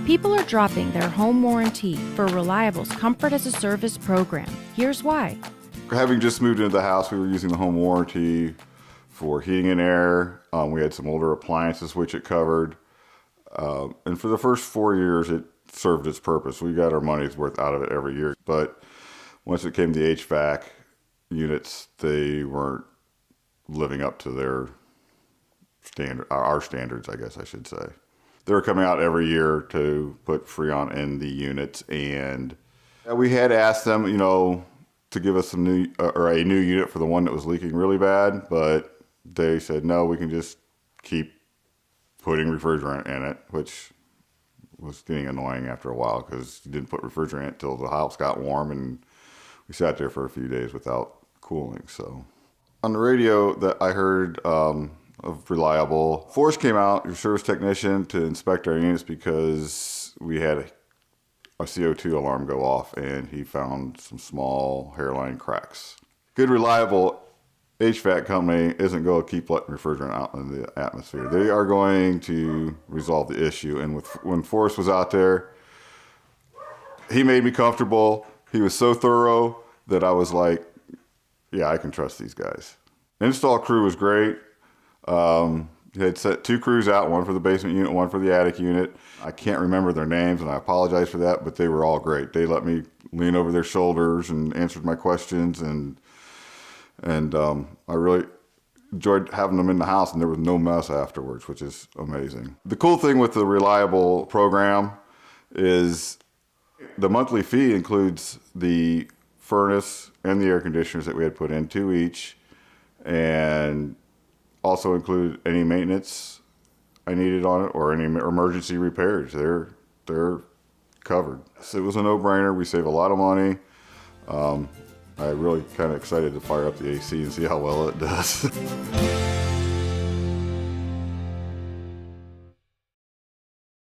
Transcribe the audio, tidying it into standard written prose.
People are dropping their home warranty for Reliable's Comfort as a Service program. Here's why. Having just moved into the house, we were using the home warranty for heating and air. We had some older appliances which it covered. And for the first 4 years, it served its purpose. We got our money's worth out of it every year. But once it came to HVAC units, they weren't living up to their standard, our standards, I guess I should say. They were coming out every year to put Freon in the units, and we had asked them, to give us some new or a new unit for the one that was leaking really bad, but they said no, we can just keep putting refrigerant in it, which was getting annoying after a while because you didn't put refrigerant until the house got warm, and we sat there for a few days without cooling. So on the radio that I heard of Reliable, Forrest came out, your service technician, to inspect our units because we had a CO2 alarm go off, and he found some small hairline cracks. Good, reliable HVAC company isn't going to keep letting refrigerant out in the atmosphere. They are going to resolve the issue. And when Forrest was out there, he made me comfortable. He was so thorough that I was like, yeah, I can trust these guys. Install crew was great. He had set 2 crews out, one for the basement unit, one for the attic unit. I can't remember their names, and I apologize for that, but they were all great. They let me lean over their shoulders and answered my questions, and I really enjoyed having them in the house, and there was no mess afterwards, which is amazing. The cool thing with the Reliable program is the monthly fee includes the furnace and the air conditioners that we had put in, 2 each, and also include any maintenance I needed on it or any emergency repairs. They're covered. So it was a no-brainer. We save a lot of money. I'm really kind of excited to fire up the AC and see how well it does.